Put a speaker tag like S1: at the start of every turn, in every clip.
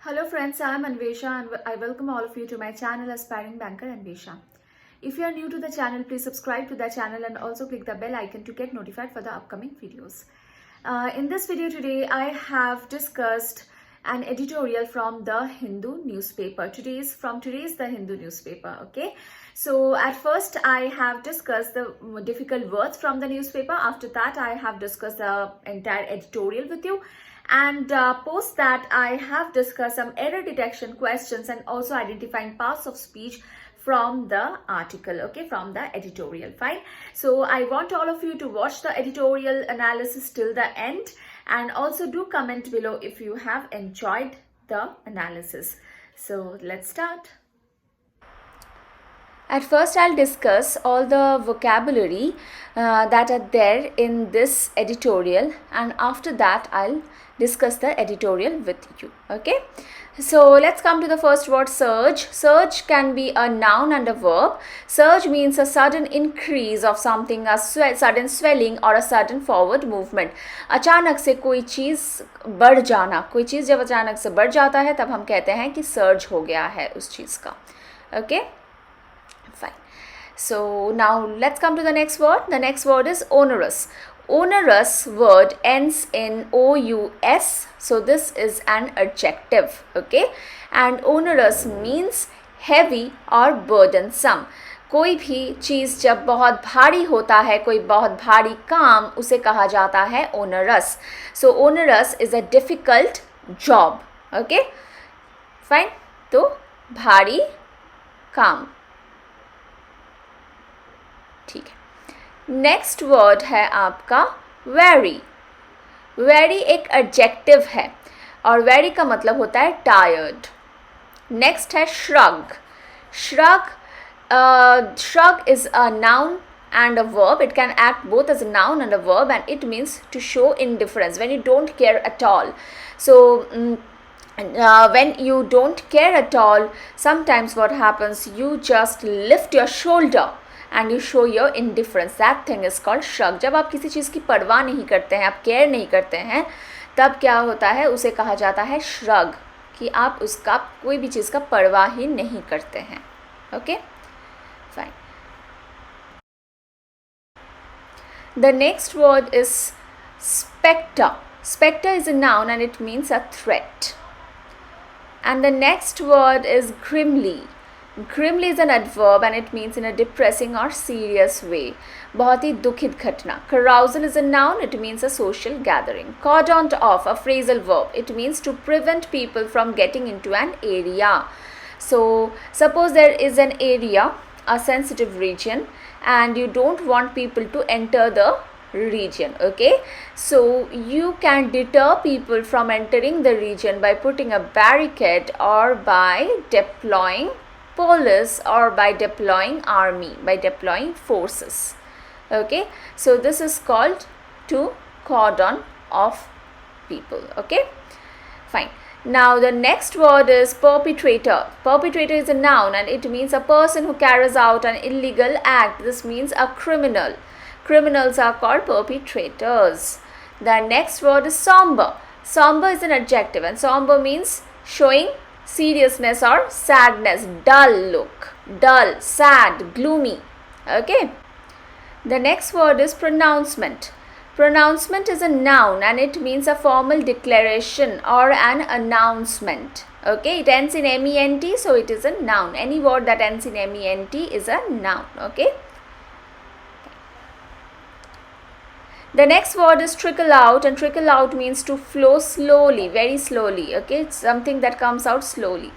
S1: Hello friends, I am Anvesha and I welcome all of you to my channel Aspiring Banker Anvesha. If you are new to the channel, please subscribe to the channel and also click the bell icon to get notified for the upcoming videos. In this video today, I have discussed an editorial from the Hindu newspaper. Today's the Hindu newspaper, okay? So at first I have discussed the difficult words from the newspaper. After that, I have discussed the entire editorial with you. And post that, I have discussed some error detection questions and also identifying parts of speech from the article, okay, from the editorial. Fine. So I want all of you to watch the editorial analysis till the end, and also do comment below if you have enjoyed the analysis. So let's start. At first, I'll discuss all the vocabulary that are there in this editorial, and after that, I'll discuss the editorial with you. Okay, so let's come to the first word, surge. Surge can be a noun and a verb. Surge means a sudden increase of something, a sudden swelling or a sudden forward movement. अचानक से कोई चीज़ बढ़ जाना, कोई चीज़ जब अचानक से बढ़ जाता है तब हम कहते हैं कि सर्ज हो गया है उस चीज़ का. Okay. Fine. So now let's come to the next word. The next word is onerous. Onerous word ends in OUS. So this is an adjective. Okay. And onerous means heavy or burdensome. कोई भी चीज़ जब बहुत भारी होता है, कोई बहुत भारी काम, उसे कहा जाता है onerous. So onerous is a difficult job. Okay. Fine. तो भारी काम. ठीक है. नेक्स्ट वर्ड है आपका वेरी. वेरी एक एडजेक्टिव है और वेरी का मतलब होता है टायर्ड. नेक्स्ट है shrug. Shrug shrug is a noun and a verb. It can act both as a noun and a verb, and it means to show indifference when you don't care at all. So when you don't care at all, sometimes what happens, you just lift your shoulder and you show your indifference. That thing is called shrug. जब आप किसी चीज़ की परवाह नहीं करते हैं, आप care नहीं करते हैं, तब क्या होता है, उसे कहा जाता है shrug, कि आप उसका कोई भी चीज़ का परवाह ही नहीं करते हैं. Okay? Fine. The next word is spectre. Spectre is a noun and it means a threat. And the next word is grimly. Grimly is an adverb and it means in a depressing or serious way. बहुत ही दुखित घटना. Carousal is a noun, it means a social gathering. Cordoned off, a phrasal verb, it means to prevent people from getting into an area. So suppose there is an area, a sensitive region, and you don't want people to enter the region. Okay, so you can deter people from entering the region by putting a barricade or by deploying police or by deploying army, by deploying forces. Okay, so this is called to cordon off people. Okay, fine. Now the next word is perpetrator. Perpetrator is a noun and it means a person who carries out an illegal act. This means a criminal. Criminals are called perpetrators. The next word is somber. Somber is an adjective and somber means showing seriousness or sadness. Dull look. Dull, sad, gloomy. Okay. The next word is pronouncement. Pronouncement is a noun and it means a formal declaration or an announcement. Okay, it ends in ment, so it is a noun. Any word that ends in ment is a noun. Okay. The next word is trickle out, and trickle out means to flow slowly, very slowly. Okay, it's something that comes out slowly.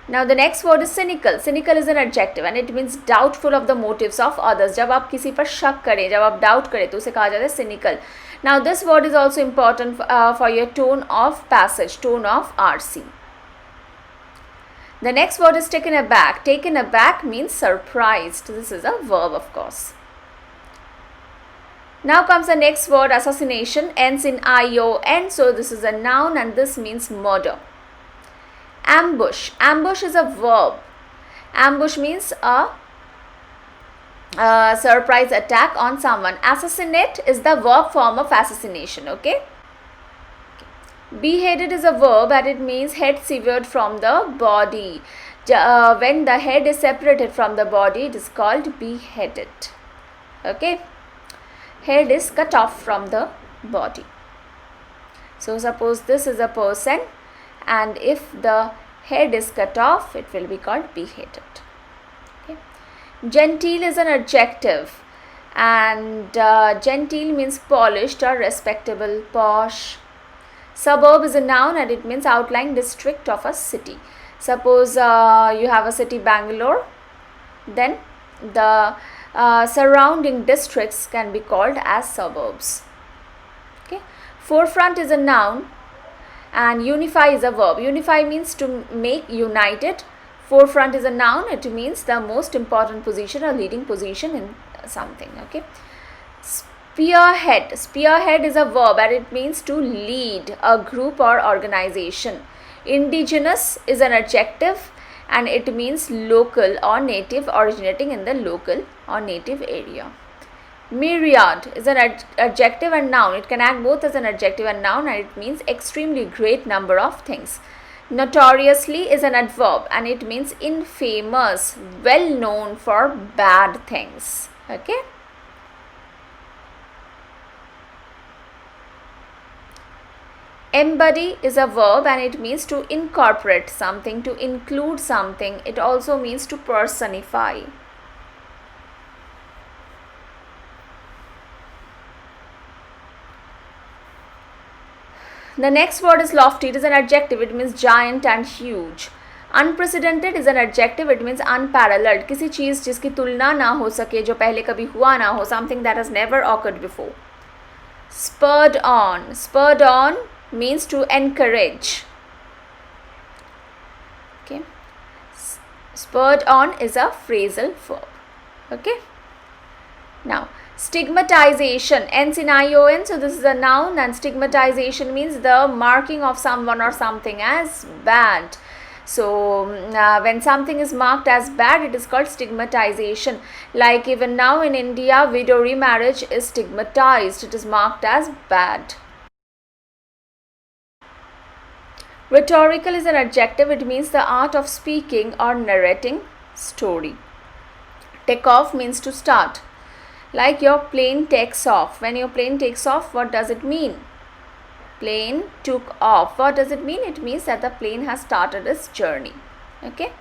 S1: Now the next word is cynical. Cynical is an adjective and it means doubtful of the motives of others. जब आप किसी पर शक करें, जब आप doubt करें तो उसे कहा जाता है cynical. Now this word is also important for your tone of passage, tone of RC. The next word is taken aback. Taken aback means surprised. This is a verb, of course. Now comes the next word, assassination. Ends in ION, so this is a noun and this means murder. Ambush. Ambush is a verb. Ambush means a surprise attack on someone. Assassinate is the verb form of assassination. Okay. Beheaded is a verb and it means head severed from the body. When the head is separated from the body, it is called beheaded. Okay, head is cut off from the body. So suppose this is a person, and if the head is cut off, it will be called beheaded. Okay. Genteel is an adjective, and genteel means polished or respectable, posh. Suburb is a noun and it means outlying district of a city. Suppose you have a city Bangalore, then the surrounding districts can be called as suburbs. Okay. Forefront is a noun and unify is a verb. Unify means to make united. Forefront is a noun. It means the most important position or leading position in something. Okay. Spearhead. Spearhead is a verb and it means to lead a group or organization. Indigenous is an adjective and it means local or native, originating in the local or native area. Myriad is an adjective and noun. It can act both as an adjective and noun and it means extremely great number of things. Notoriously is an adverb and it means infamous, well known for bad things. Okay. Embody is a verb and it means to incorporate something, to include something. It also means to personify. The next word is lofty. It is an adjective. It means giant and huge. Unprecedented is an adjective. It means unparalleled. किसी चीज़ जिसकी तुलना ना हो सके, जो पहले कभी हुआ ना हो. Something that has never occurred before. Spurred on. Spurred on means to encourage. Okay. Spurred on is a phrasal verb. Okay. Now, stigmatization, N-C-I-O-N, so this is a noun, and stigmatization means the marking of someone or something as bad. So, when something is marked as bad, it is called stigmatization. Like even now in India, widow remarriage is stigmatized. It is marked as bad. Rhetorical is an adjective. It means the art of speaking or narrating story. Take off means to start. Like your plane takes off. When your plane takes off, what does it mean? Plane took off. What does it mean? It means that the plane has started its journey. Okay.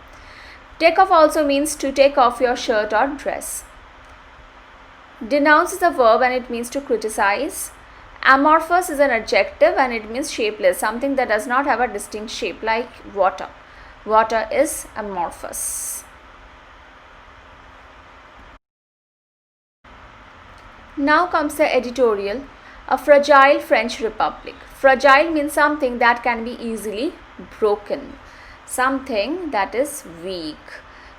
S1: Take off also means to take off your shirt or dress. Denounce is a verb and it means to criticize. Amorphous is an adjective and it means shapeless, something that does not have a distinct shape, like water. Water is amorphous. Now comes the editorial. A fragile French republic. Fragile means something that can be easily broken, something that is weak.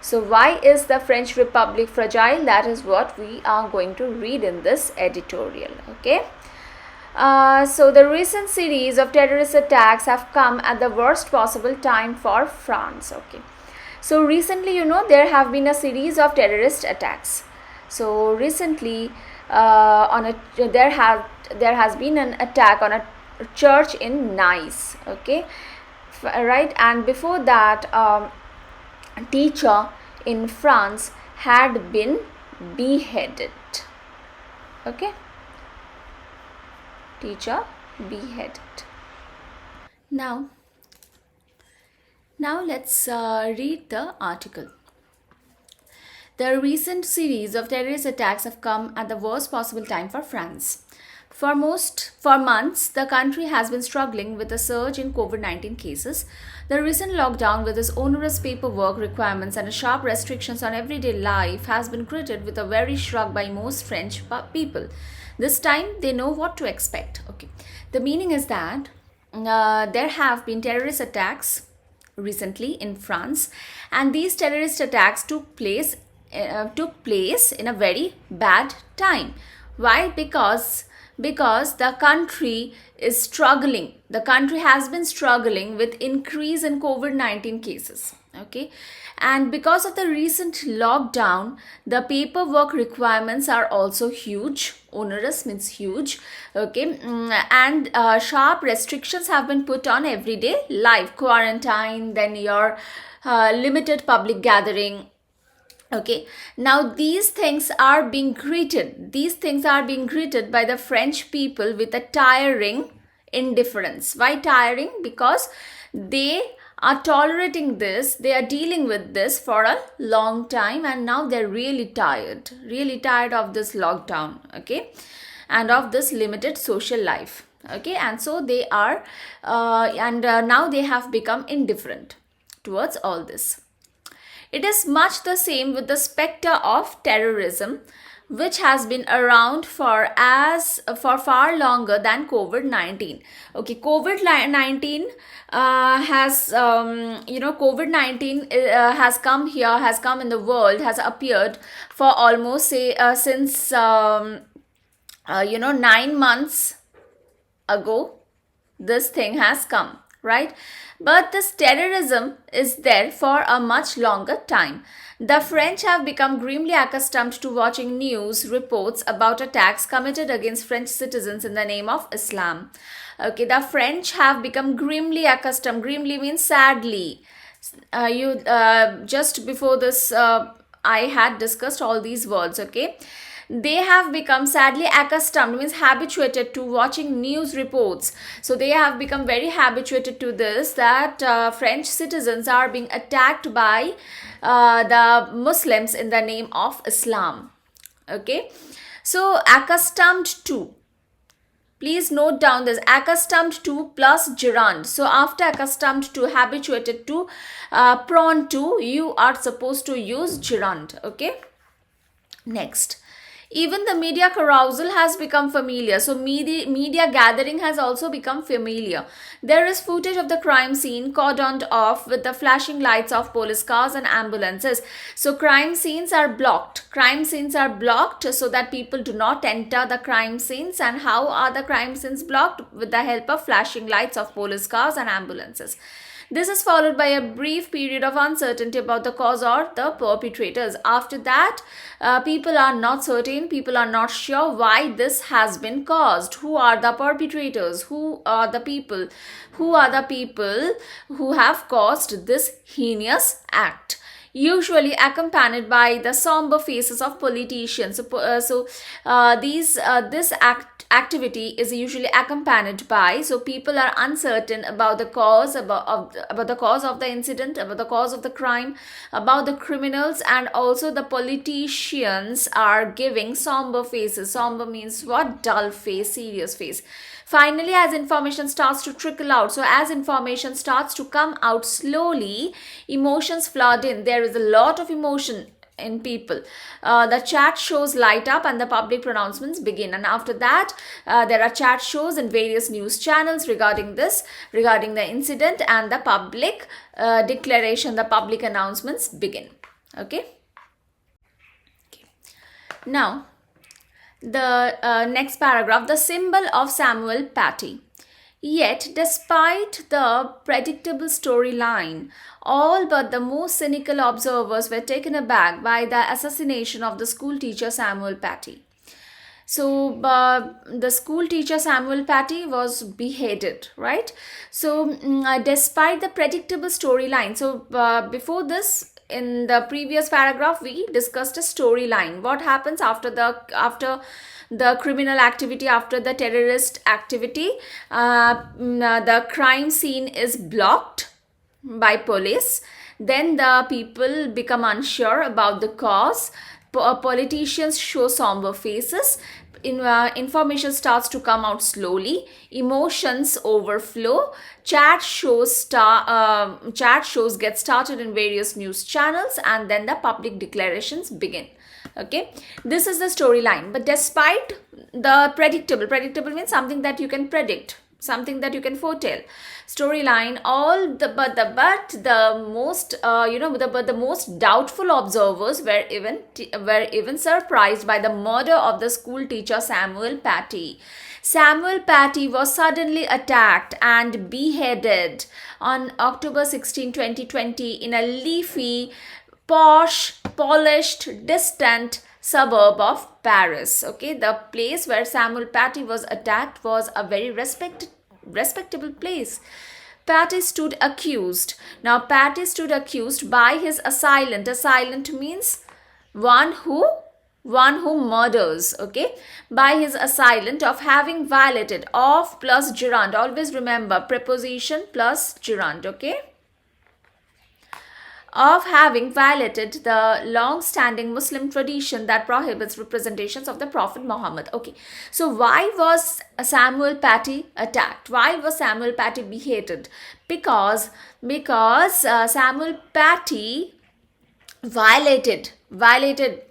S1: So why is the French Republic fragile? That is what we are going to read in this editorial. Okay. So the recent series of terrorist attacks have come at the worst possible time for France. Okay. So recently, there have been a series of terrorist attacks. So recently, there has been an attack on a church in Nice. Okay, right, and before that, a teacher in France had been beheaded. Okay, teacher beheaded. Now let's read the article. The recent series of terrorist attacks have come at the worst possible time for France. For months, the country has been struggling with a surge in COVID-19 cases. The recent lockdown, with its onerous paperwork requirements and sharp restrictions on everyday life, has been greeted with a very shrug by most French people. This time, they know what to expect. Okay, the meaning is that there have been terrorist attacks recently in France, and these terrorist attacks took place in a very bad time. Why? Because the country is struggling. The country has been struggling with increase in COVID-19 cases. Okay, and because of the recent lockdown, the paperwork requirements are also huge. Onerous means huge. Okay, and sharp restrictions have been put on everyday life: quarantine, then your limited public gathering. Okay, now these things are being greeted by the French people with a tiring indifference. Why tiring? Because they are tolerating this, they are dealing with this for a long time, and now they're really tired of this lockdown. Okay, and of this limited social life. Okay, and so they are and now they have become indifferent towards all this. It is much the same with the specter of terrorism, which has been around for far longer than COVID-19. Okay, COVID-19 has come here, has come in the world, has appeared for almost say since 9 months ago. This thing has come, right? But this terrorism is there for a much longer time. The French have become grimly accustomed to watching news reports about attacks committed against French citizens in the name of Islam. Okay, the French have become grimly accustomed. Grimly means sadly. You just before this, I had discussed all these words. Okay, they have become sadly accustomed means habituated to watching news reports. So they have become very habituated to this, that French citizens are being attacked by the Muslims in the name of Islam. Okay, so accustomed to, please note down this: accustomed to plus gerund. So after accustomed to, habituated to, prone to, you are supposed to use gerund. Okay, next, even the media carousal has become familiar. So media gathering has also become familiar. There is footage of the crime scene cordoned off with the flashing lights of police cars and ambulances. So crime scenes are blocked. Crime scenes are blocked so that people do not enter the crime scenes. And how are the crime scenes blocked? With the help of flashing lights of police cars and ambulances. This is followed by a brief period of uncertainty about the cause or the perpetrators. After that, people are not certain, people are not sure why this has been caused. Who are the perpetrators? Who are the people? Who are the people who have caused this heinous act? Usually accompanied by the somber faces of politicians. This activity is usually accompanied by, so people are uncertain about the cause, about the cause of the incident, about the cause of the crime, about the criminals, and also the politicians are giving somber faces. Somber means what? Dull face, serious face. Finally, as information starts to trickle out, so as information starts to come out slowly, emotions flood in. There is a lot of emotion in people. The chat shows light up and the public pronouncements begin. And after that, there are chat shows in various news channels regarding the incident, and the public declaration, the public announcements begin. Okay. Now, the next paragraph, the symbol of Samuel Paty. Yet, despite the predictable storyline, all but the most cynical observers were taken aback by the assassination of the school teacher Samuel Paty. So, the school teacher Samuel Paty was beheaded, right? So, despite the predictable storyline, so before this, in the previous paragraph, we discussed a storyline. What happens after the criminal activity, after the terrorist activity? The crime scene is blocked by police. Then the people become unsure about the cause. Politicians show somber faces. Information starts to come out slowly. Emotions overflow. Chat shows get started in various news channels, and then the public declarations begin. Okay, this is the storyline. But despite the predictable means something that you can predict, something that you can foretell storyline, the most doubtful observers were even surprised by the murder of the school teacher Samuel Paty. Samuel Paty was suddenly attacked and beheaded on October 16, 2020 in a leafy, posh, polished, distant suburb of Paris. Okay, the place where Samuel Paty was attacked was a very respectable place. Paty stood accused. Now, Paty stood accused by his assailant. Assailant means one who murders, okay, by his assailant of having violated, of plus gerund. Always remember preposition plus gerund, okay, of having violated the long-standing Muslim tradition that prohibits representations of the Prophet Muhammad. Okay, so why was Samuel Paty attacked? Why was Samuel Paty beheaded? Because Samuel Paty violated,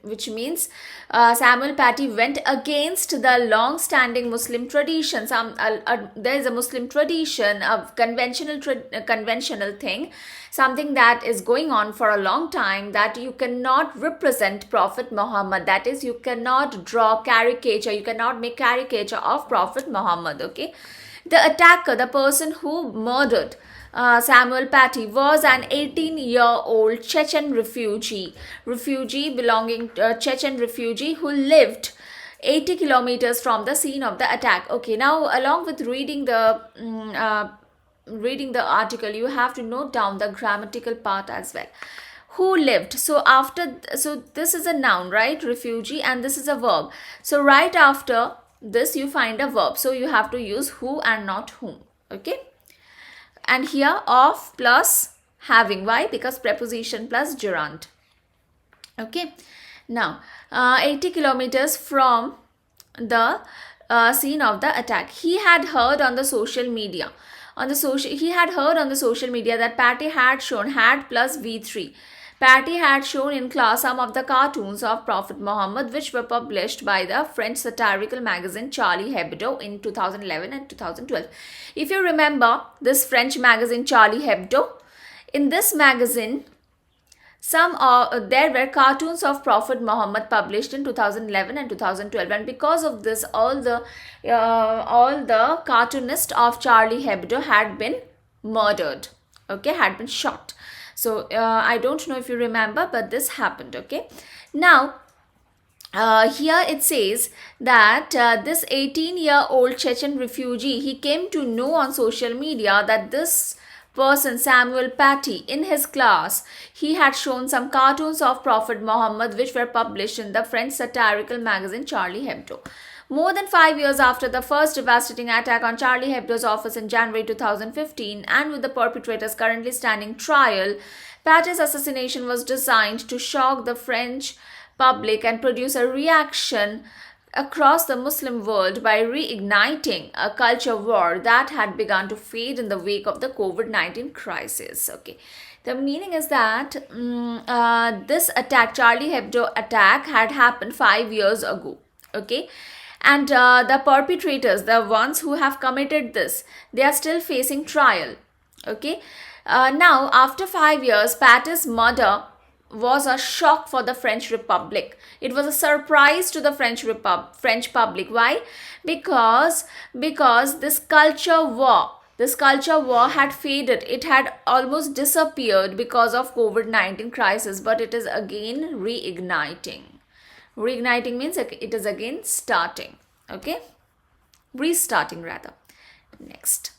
S1: which means Samuel Paty went against the long-standing Muslim tradition. There is a Muslim tradition of conventional thing, something that is going on for a long time, that you cannot represent Prophet Muhammad. That is, you cannot draw caricature, you cannot make caricature of Prophet Muhammad. Okay, the attacker, the person who murdered Samuel Paty, was an 18-year-old Chechen refugee belonging to Chechen refugee who lived 80 kilometers from the scene of the attack. Okay, now along with reading the article, you have to note down the grammatical part as well. Who lived? So this is a noun, right? Refugee, and this is a verb. So right after this you find a verb. So you have to use who and not whom. Okay. And here of plus having. Why? Because preposition plus gerund. Okay. Now 80 kilometers from the scene of the attack. He had heard on the social media. He had heard on the social media that Paty had shown, had plus V3. Paty had shown in class some of the cartoons of Prophet Muhammad, which were published by the French satirical magazine Charlie Hebdo in 2011 and 2012. If you remember this French magazine Charlie Hebdo, in this magazine, there were cartoons of Prophet Muhammad published in 2011 and 2012, and because of this, all the cartoonists of Charlie Hebdo had been murdered. Okay, had been shot. So I don't know if you remember, but this happened. Okay, now here it says that this 18-year-old Chechen refugee, he came to know on social media that this person, Samuel Paty, in his class, he had shown some cartoons of Prophet Muhammad which were published in the French satirical magazine Charlie Hebdo. More than 5 years after the first devastating attack on Charlie Hebdo's office in January 2015, and with the perpetrators currently standing trial, Paty's assassination was designed to shock the French public and produce a reaction across the Muslim world by reigniting a culture war that had begun to fade in the wake of the COVID-19 crisis. Okay, the meaning is that this attack, Charlie Hebdo attack, had happened 5 years ago. Okay, and the perpetrators, the ones who have committed this, they are still facing trial. Okay, now after 5 years, Paty's murder was a shock for the French Republic. It was a surprise to the French public. Why? Because this culture war had faded. It had almost disappeared because of COVID-19 crisis, but it is again reigniting. Reigniting means it is again starting. Okay, restarting rather. Next.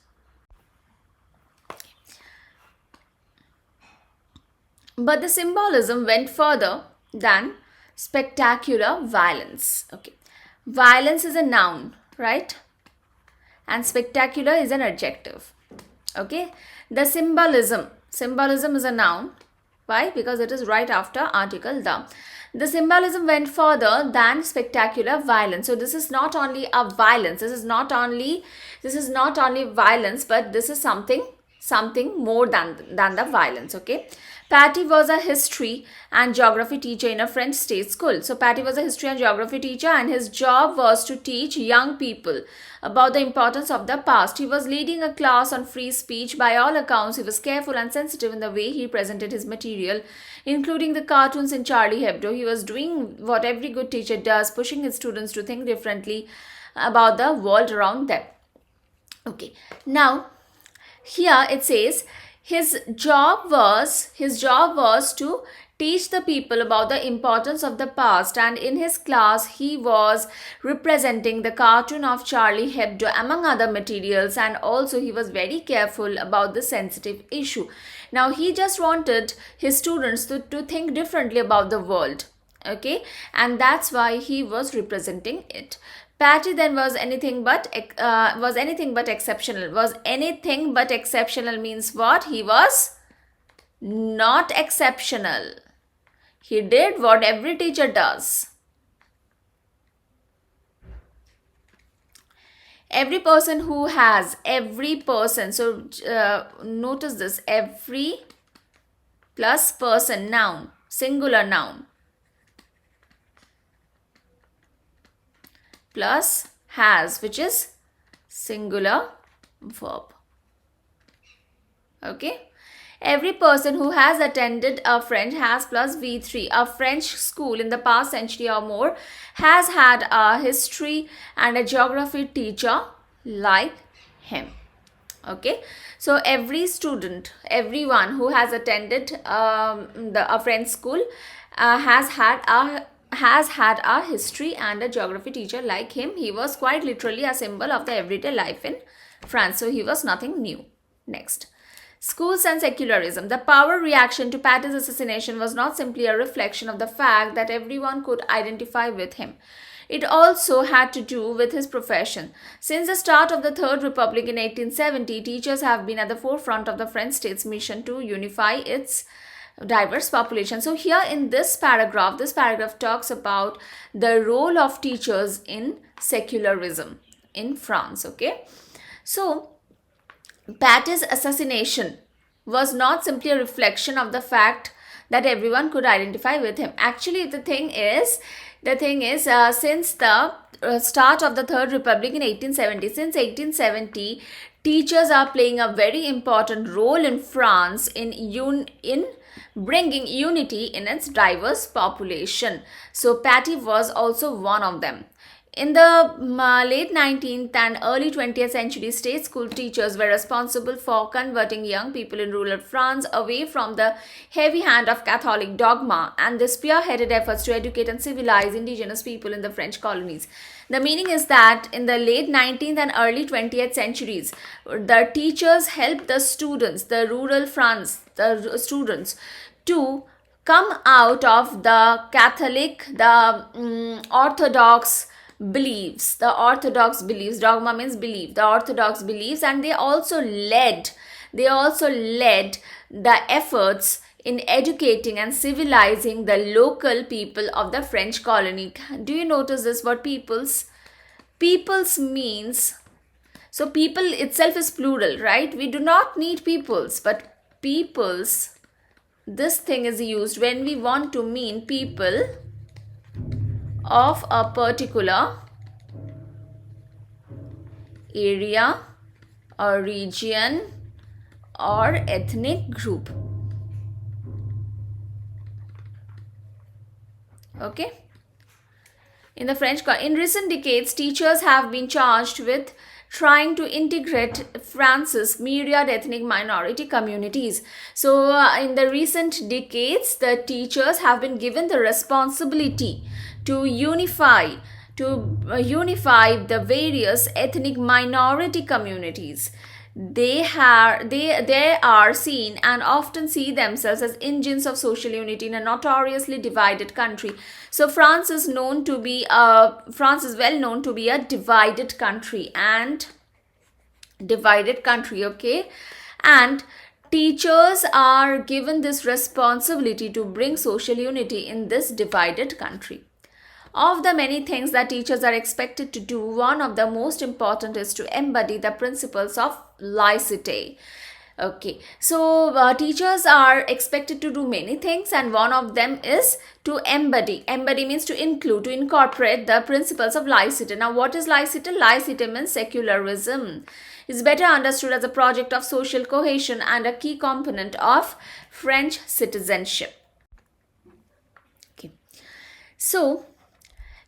S1: But the symbolism went further than spectacular violence. Okay, violence is a noun, right? And spectacular is an adjective. Okay, the symbolism is a noun. Why? Because it is right after article the. The symbolism went further than spectacular violence. So this is not only a violence. This is not only violence, but this is something more than the violence. Okay, Paty was a history and geography teacher in a French state school. So Paty was a history and geography teacher, and his job was to teach young people about the importance of the past. He was leading a class on free speech. By all accounts, he was careful and sensitive in the way he presented his material, including the cartoons in Charlie Hebdo. He was doing what every good teacher does, pushing his students to think differently about the world around them. Okay, now here it says His job was to teach the people about the importance of the past, and in his class he was representing the cartoon of Charlie Hebdo among other materials, and also he was very careful about the sensitive issue. Now he just wanted his students to think differently about the world, okay, and that's why he was representing it. Patty then was anything but exceptional. Was anything but exceptional means what? He was not exceptional. He did what every teacher does. Every person, so notice this, every plus person, noun, singular noun, plus has, which is singular verb. Okay. Every person who has attended a French has plus V3, a French school in the past century or more, has had a history and a geography teacher like him. Okay, so every student, everyone who has attended a French school has had a history and a geography teacher like him. He was quite literally a symbol of the everyday life in France, so he was nothing new. Next. Schools and secularism. The power reaction to Patty's assassination was not simply a reflection of the fact that everyone could identify with him. It also had to do with his profession. Since the start of the Third Republic in 1870, teachers have been at the forefront of the French state's mission to unify its diverse population. So here in this paragraph talks about the role of teachers in secularism in France. Okay, so Patty's assassination was not simply a reflection of the fact that everyone could identify with him. Actually, the thing is, since the start of the Third Republic in 1870, teachers are playing a very important role in France in bringing unity in its diverse population. So Patty was also one of them. In the late 19th and early 20th century, state school teachers were responsible for converting young people in rural France away from the heavy hand of Catholic dogma, and they spearheaded efforts to educate and civilize indigenous people in the French colonies. The meaning is that in the late 19th and early 20th centuries, the teachers helped the students, the rural France, the students, to come out of the Catholic, the orthodox beliefs, dogma means belief, the orthodox beliefs, and they also led the efforts in educating and civilizing the local people of the French colony. Do you notice this word peoples means, so people itself is plural, right? We do not need peoples, but peoples, this thing is used when we want to mean people of a particular area or region or ethnic group. Okay. In recent decades, teachers have been charged with trying to integrate France's myriad ethnic minority communities. So in the recent decades, the teachers have been given the responsibility to unify the various ethnic minority communities. They are seen and often see themselves as engines of social unity in a notoriously divided country. So France is well known to be a divided country, okay, and teachers are given this responsibility to bring social unity in this divided country. Of the many things that teachers are expected to do, one of the most important is to embody the principles of laicite. Okay, so teachers are expected to do many things, and one of them is to embody. Embody means to include, to incorporate the principles of laicite. Now, what is laicite? Laicite means secularism. It's better understood as a project of social cohesion and a key component of French citizenship. Okay, so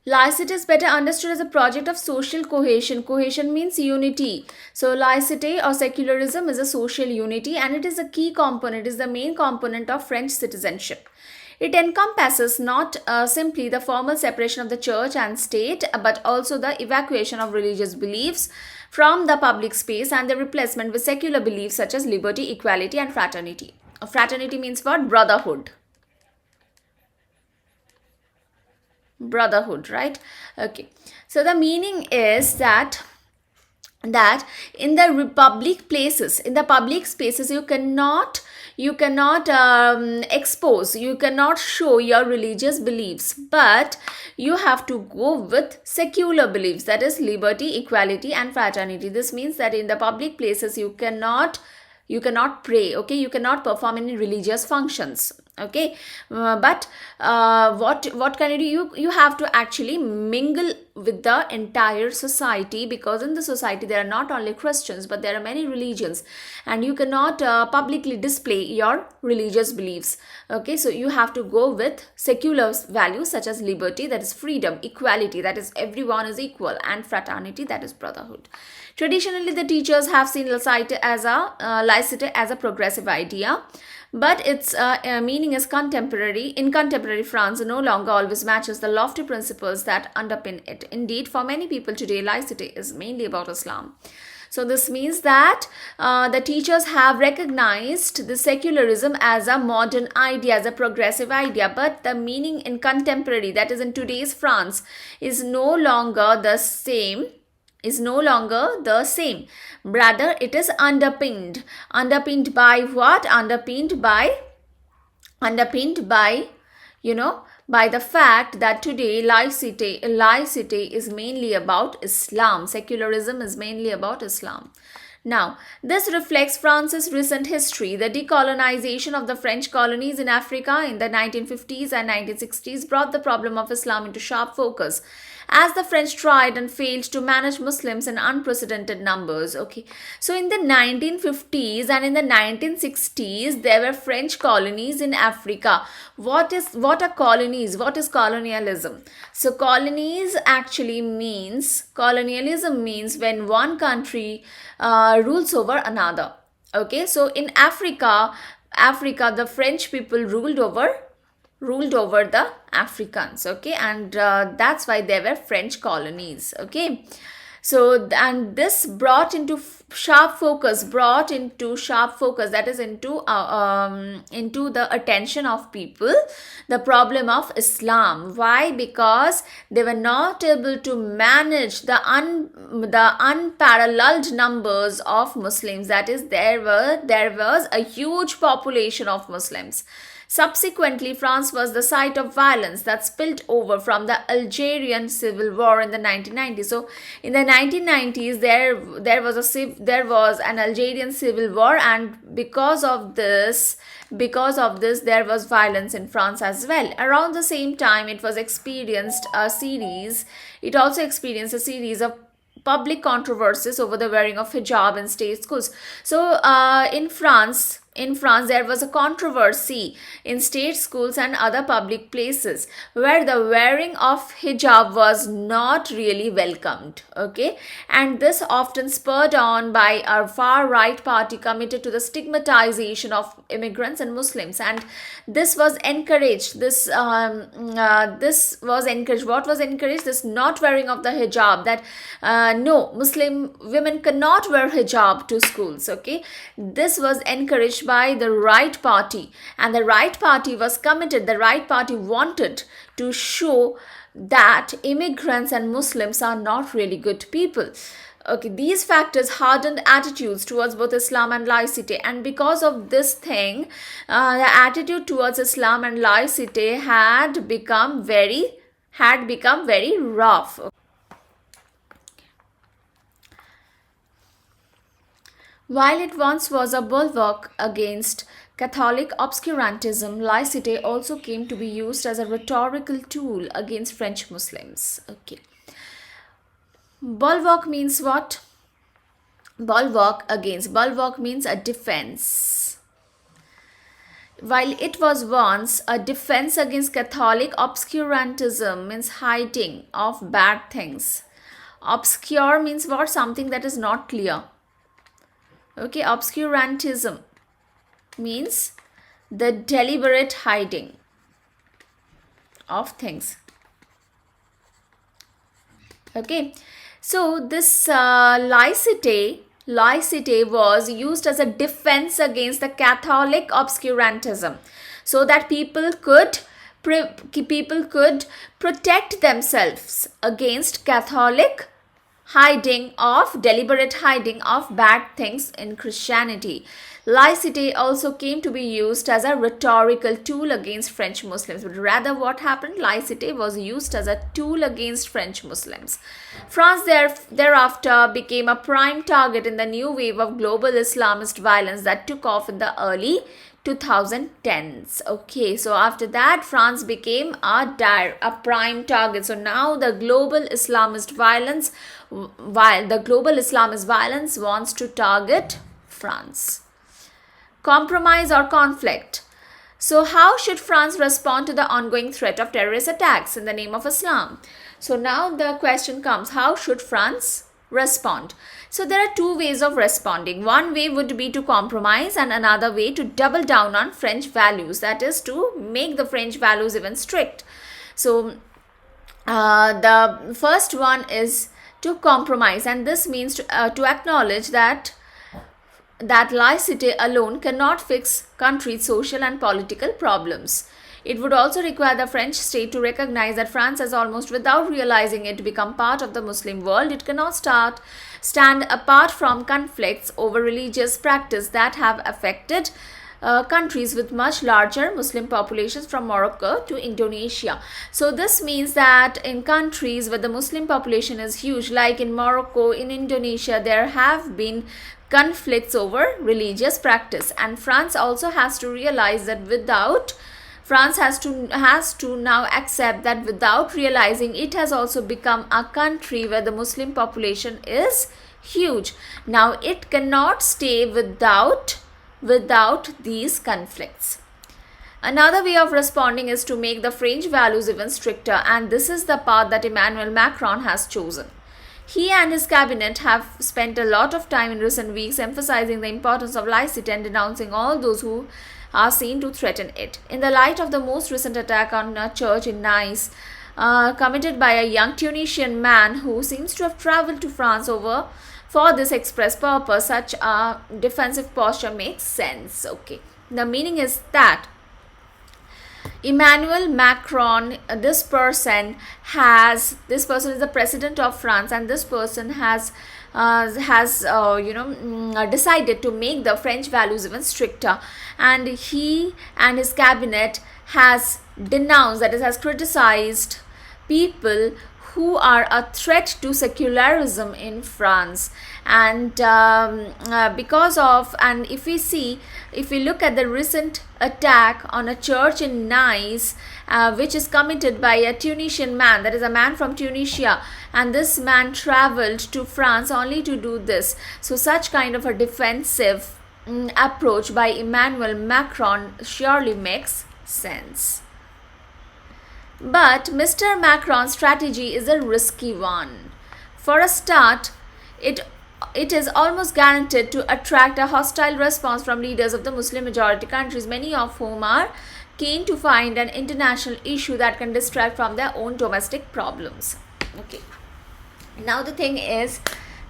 S1: Laicite is better understood as a project of social cohesion. Cohesion means unity. So, laicite or secularism is a social unity, and it is a key component, is the main component of French citizenship. It encompasses not simply the formal separation of the church and state, but also the evacuation of religious beliefs from the public space and the replacement with secular beliefs such as liberty, equality, and fraternity. Fraternity means what? Brotherhood. Brotherhood, right? Okay, so the meaning is that in the republic places, in the public spaces, you cannot expose, you cannot show your religious beliefs, but you have to go with secular beliefs, that is liberty, equality, and fraternity. This means that in the public places you cannot pray, okay, you cannot perform any religious functions, okay. But what can you do? You have to actually mingle with the entire society, because in the society there are not only Christians but there are many religions, and you cannot publicly display your religious beliefs, okay. So you have to go with secular values such as liberty, that is freedom, equality, that is everyone is equal, and fraternity, that is brotherhood. Traditionally, the teachers have seen laicite as a progressive idea, but its meaning is contemporary. In contemporary France, no longer always matches the lofty principles that underpin it. Indeed, for many people today, laicite is mainly about Islam. So this means that the teachers have recognized the secularism as a modern idea, as a progressive idea, but the meaning in contemporary, that is in today's France, is no longer the same. Rather, it is underpinned by what? Underpinned by by the fact that today laicite is mainly about Islam. Secularism is mainly about Islam. Now, this reflects France's recent history. The decolonization of the French colonies in Africa in the 1950s and 1960s brought the problem of Islam into sharp focus, as the French tried and failed to manage Muslims in unprecedented numbers. Okay, so in the 1950s and in the 1960s, there were French colonies in Africa. What are colonies? What is colonialism? So colonialism means when one country rules over another. Okay, so in Africa, the French people ruled over the Africans, okay, and that's why there were French colonies, okay. So, and this brought into sharp focus, that is into the attention of people, the problem of Islam. Why? Because they were not able to manage the unparalleled numbers of Muslims. That is, there was a huge population of Muslims. Subsequently, France was the site of violence that spilled over from the Algerian civil war in the 1990s. So, in the 1990s, there was an Algerian civil war, and because of this, there was violence in France as well. Around the same time, it also experienced a series of public controversies over the wearing of hijab in state schools. So, in France, there was a controversy in state schools and other public places where the wearing of hijab was not really welcomed. Okay, and this often spurred on by a far right party committed to the stigmatization of immigrants and Muslims, and this was encouraged. This was encouraged. What was encouraged? This not wearing of the hijab. That no, Muslim women cannot wear hijab to schools. Okay, this was encouraged by the right party, and the right party was committed. The right party wanted to show that immigrants and Muslims are not really good people. Okay, these factors hardened attitudes towards both Islam and laicite, and because of this thing, the attitude towards Islam and laicite had become very rough. While it once was a bulwark against Catholic obscurantism, laicite also came to be used as a rhetorical tool against French Muslims. Okay. Bulwark means what? Bulwark means a defense. While it was once a defense against Catholic obscurantism, means hiding of bad things. Obscure means what? Something that is not clear. Okay, obscurantism means the deliberate hiding of things. Okay, so this laicite was used as a defense against the Catholic obscurantism, so that people could protect themselves against Catholic deliberate hiding of bad things in Christianity. Laicite also came to be used as a rhetorical tool against French Muslims. But rather, what happened? Laicite was used as a tool against French Muslims. France thereafter became a prime target in the new wave of global Islamist violence that took off in the early 2010s. Okay, so after that, France became a prime target. So now the global Islamist violence, while the global Islamist violence wants to target France. Compromise or conflict. So how should France respond to the ongoing threat of terrorist attacks in the name of Islam? So now the question comes, how should France respond? So there are two ways of responding. One way would be to compromise, and another way to double down on French values, that is to make the French values even strict. So the first one is to compromise, and this means to acknowledge that laicite alone cannot fix countries' social and political problems. It would also require the French state to recognize that France has, almost without realizing it, become part of the Muslim world. It cannot stand apart from conflicts over religious practice that have affected countries with much larger Muslim populations, from Morocco to Indonesia. So this means that in countries where the Muslim population is huge, like in Morocco, in Indonesia, there have been conflicts over religious practice, and France also has to realize that France has to now accept that without realizing, it has also become a country where the Muslim population is huge. Now it cannot stay without these conflicts. Another way of responding is to make the French values even stricter, and this is the path that Emmanuel Macron has chosen. He and his cabinet have spent a lot of time in recent weeks emphasizing the importance of laicity and denouncing all those who are seen to threaten it. In the light of the most recent attack on a church in Nice, committed by a young Tunisian man who seems to have traveled to France for this express purpose, such a defensive posture makes sense. Okay, the meaning is that Emmanuel Macron, this person is the president of France, and this person has decided to make the French values even stricter, and he and his cabinet has denounced, that is, has criticized people who are a threat to secularism in France. And if we look at the recent attack on a church in Nice, which is committed by a Tunisian man, that is a man from Tunisia, and this man traveled to France only to do this. So such kind of a defensive approach by Emmanuel Macron surely makes sense. But Mr. Macron's strategy is a risky one. For a start, it is almost guaranteed to attract a hostile response from leaders of the Muslim majority countries, many of whom are keen to find an international issue that can distract from their own domestic problems. Okay. Now the thing is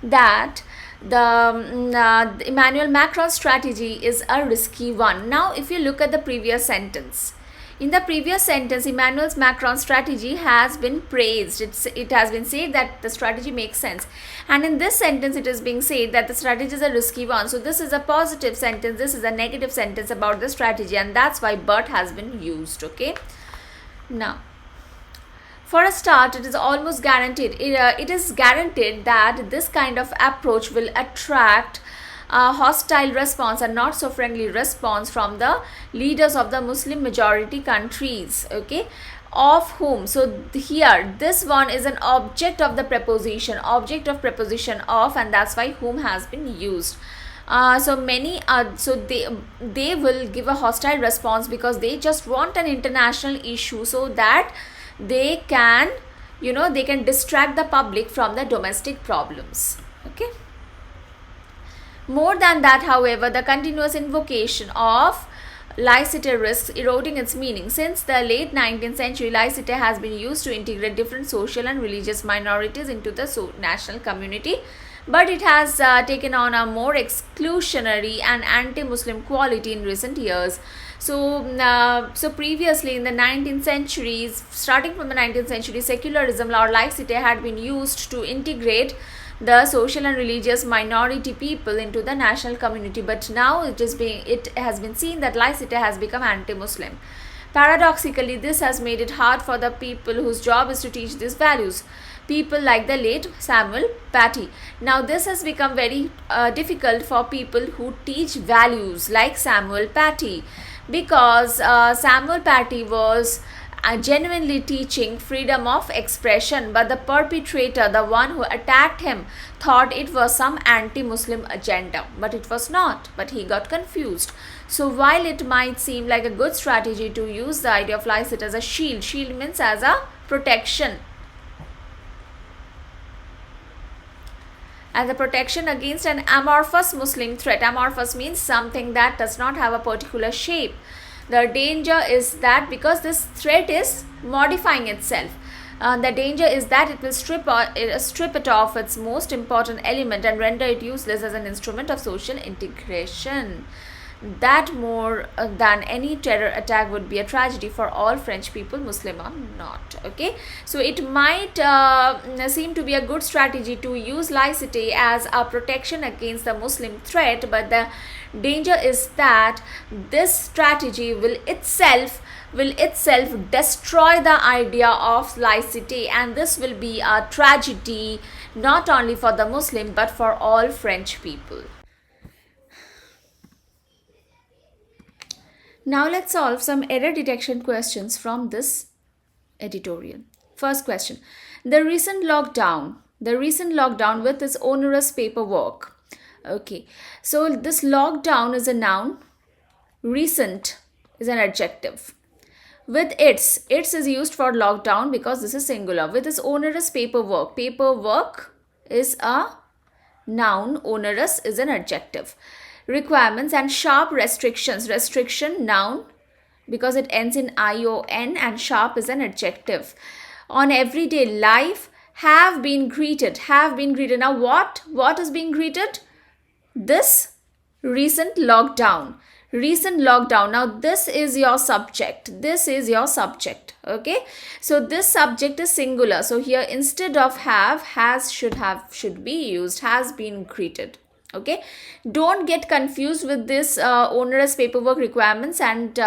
S1: that the Emmanuel Macron's strategy is a risky one. Now if you look at the previous sentence, in the previous sentence, Emmanuel Macron's strategy has been praised. It has been said that the strategy makes sense. And in this sentence, it is being said that the strategy is a risky one. So this is a positive sentence. This is a negative sentence about the strategy. And that's why but has been used. Okay. Now, for a start, it is almost guaranteed. It is guaranteed that this kind of approach will attract a hostile response and not so friendly response from the leaders of the Muslim majority countries, okay, of whom, so here this one is an object of the preposition of, and that's why whom has been used. They will give a hostile response because they just want an international issue so that they can, they can distract the public from the domestic problems. Okay. More than that, however, the continuous invocation of laicite risks eroding its meaning. Since the late 19th century, laicite has been used to integrate different social and religious minorities into the national community, but it has taken on a more exclusionary and anti-Muslim quality in recent years. So previously in the 19th centuries, starting from the 19th century, secularism or laicite had been used to integrate the social and religious minority people into the national community, but now it has been seen that laicite has become anti-Muslim. Paradoxically, this has made it hard for the people whose job is to teach these values, people like the late Samuel Paty. Now this has become very difficult for people who teach values like Samuel Paty, because Samuel Paty was genuinely teaching freedom of expression, but the perpetrator, the one who attacked him, thought it was some anti-Muslim agenda, but it was not, but he got confused. So while it might seem like a good strategy to use the idea of laicite as a shield means as a protection, as a protection against an amorphous Muslim threat. Amorphous means something that does not have a particular shape. The danger is that because this threat is modifying itself, the danger is that it will strip it off its most important element and render it useless as an instrument of social integration. That more than any terror attack would be a tragedy for all French people, Muslim or not. Okay, so it might seem to be a good strategy to use laicite as a protection against the Muslim threat, but the danger is that this strategy will itself destroy the idea of laicite, and this will be a tragedy not only for the Muslim but for all French people. Now let's solve some error detection questions from this editorial. First question: the recent lockdown with its onerous paperwork. Okay, so this lockdown is a noun, recent is an adjective. With its is used for lockdown because this is singular. With its onerous paperwork is a noun, onerous is an adjective. Requirements and sharp restrictions. Restriction, noun, because it ends in ion, and sharp is an adjective. On everyday life, have been greeted. Now what is being greeted? This recent lockdown. Now this is your subject. Okay, so this subject is singular, so here instead of have, has, should be used. Has been greeted. Okay, don't get confused with this onerous paperwork requirements and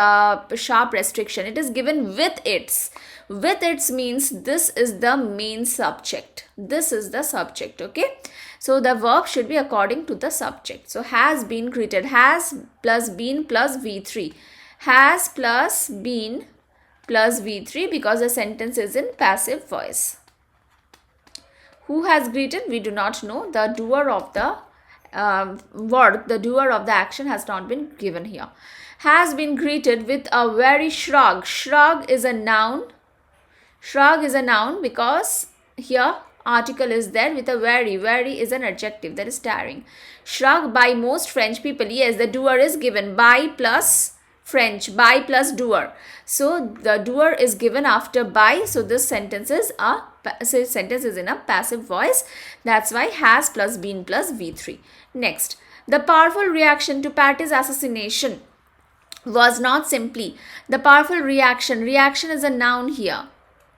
S1: sharp restriction. It is given with its. With its means this is the main subject. This is the subject. Okay, so the verb should be according to the subject. So has been greeted. Has plus been plus V3. Has plus been plus V3 because the sentence is in passive voice. Who has greeted? We do not know. The doer of the the doer of the action has not been given here. Has been greeted with a very shrug. Shrug is a noun. Because here article is there with a very. Very is an adjective, that is staring. Shrug by most French people. Yes, the doer is given by plus French, by plus doer. So the doer is given after by. So this sentence is in a passive voice. That's why has plus been plus V3. Next, the powerful reaction to Paty's assassination was not simply the powerful reaction. Reaction is a noun here.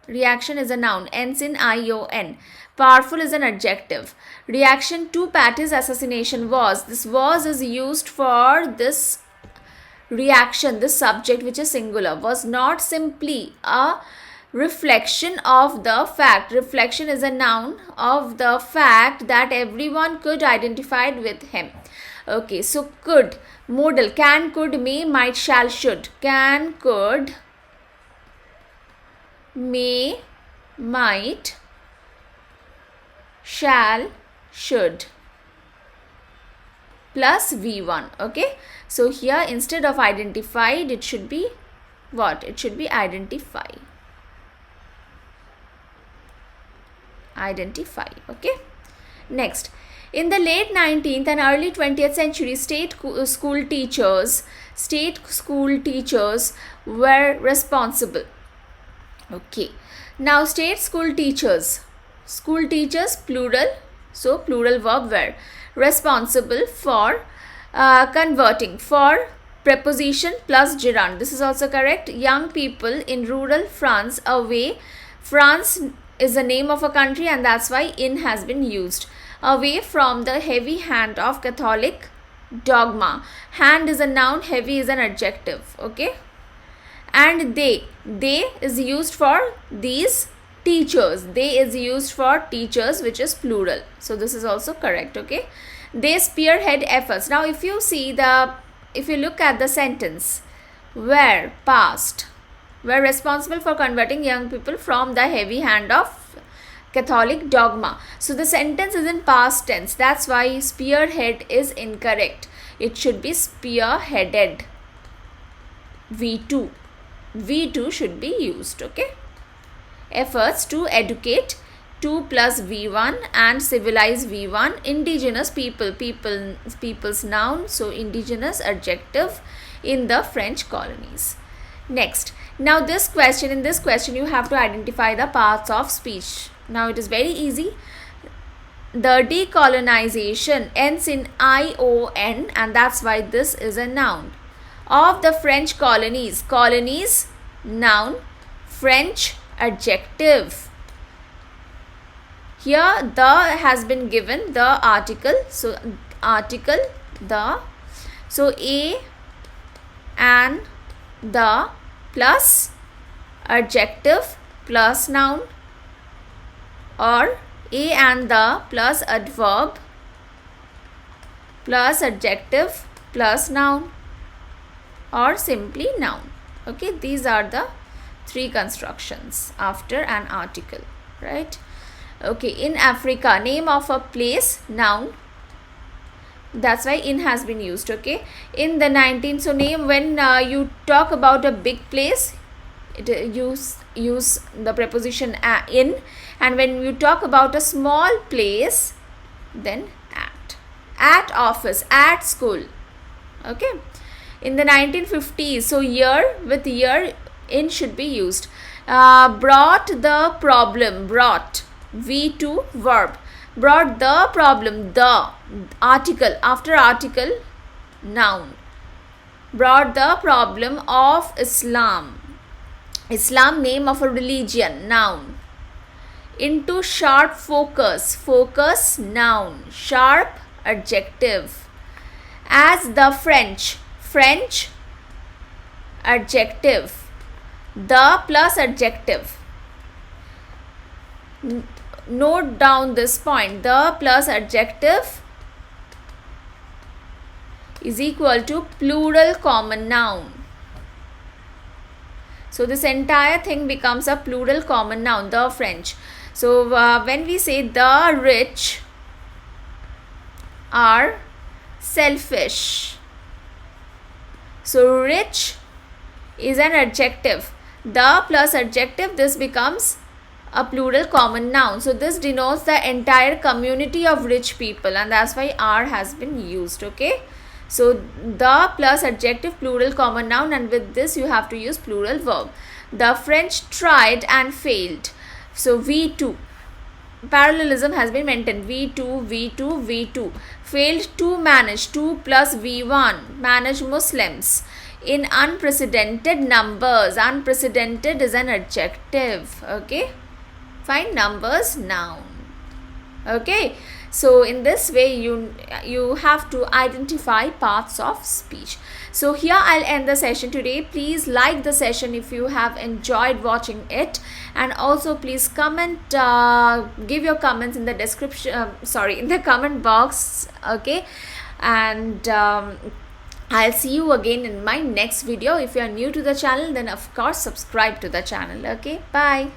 S1: Ends in ion. Powerful is an adjective. Reaction to Paty's assassination was. This was is used for this reaction. This subject, which is singular, was not simply a reflection of the fact. Reflection is a noun of the fact that everyone could identify with him. Okay, so could, modal, can, could, may, might, shall, should. Can, could, may, might, shall, should. plus V1. Okay, so here instead of identified it should be what? It should be identify. Identify. Okay, next, in the late 19th and early 20th century, state school teachers were responsible. Okay, now state school teachers plural, so plural verb were, responsible for converting, for preposition plus gerund, this is also correct, young people in rural France away. France is the name of a country and that's why in has been used. Away from the heavy hand of Catholic dogma. Hand is a noun, heavy is an adjective. Okay, and they is used for these teachers. They is used for teachers, which is plural, so this is also correct. Okay, they spearhead efforts. Now if you look at the sentence, were past, were responsible for converting young people from the heavy hand of Catholic dogma. So the sentence is in past tense, that's why spearhead is incorrect. It should be spearheaded. V2 should be used. Okay, efforts to educate, 2 plus V1, and civilize V1. Indigenous people's noun, so indigenous adjective in the French colonies. Next, now in this question you have to identify the parts of speech. Now it is very easy. The decolonization ends in ION and that's why this is a noun. Of the French colonies, noun, French adjective. Here the has been given the article, so article the, so a and the plus adjective plus noun, or a and the plus adverb plus adjective plus noun, or simply noun. Okay, these are the three constructions after an article, right? Okay, in Africa, name of a place, noun, that's why in has been used. Okay, in the 19th, so name, when you talk about a big place, it use the preposition in, and when you talk about a small place, then at office, at school. Okay, in the 1950s, so year, with year in should be used. Brought the problem, brought, V2 verb, brought the problem, the article, after article, noun. Brought the problem of Islam, name of a religion, noun. Into sharp focus, noun, sharp adjective. As the French adjective, the plus adjective. Note down this point, the plus adjective is equal to plural common noun. So this entire thing becomes a plural common noun, the French. So when we say the rich are selfish, so rich is an adjective, the plus adjective, this becomes a plural common noun. So this denotes the entire community of rich people and that's why are has been used. Okay, so the plus adjective, plural common noun, and with this you have to use plural verb. The French tried and failed, so V2, parallelism has been maintained, V2, failed to manage, 2 plus V1, manage Muslims in unprecedented numbers, unprecedented is an adjective. Okay, find numbers, noun. Okay, so in this way you have to identify parts of speech. So here I'll end the session today. Please like the session if you have enjoyed watching it, and also please comment, give your comments in the description, in the comment box. Okay, and I'll see you again in my next video. If you are new to the channel, then of course subscribe to the channel. Okay, bye.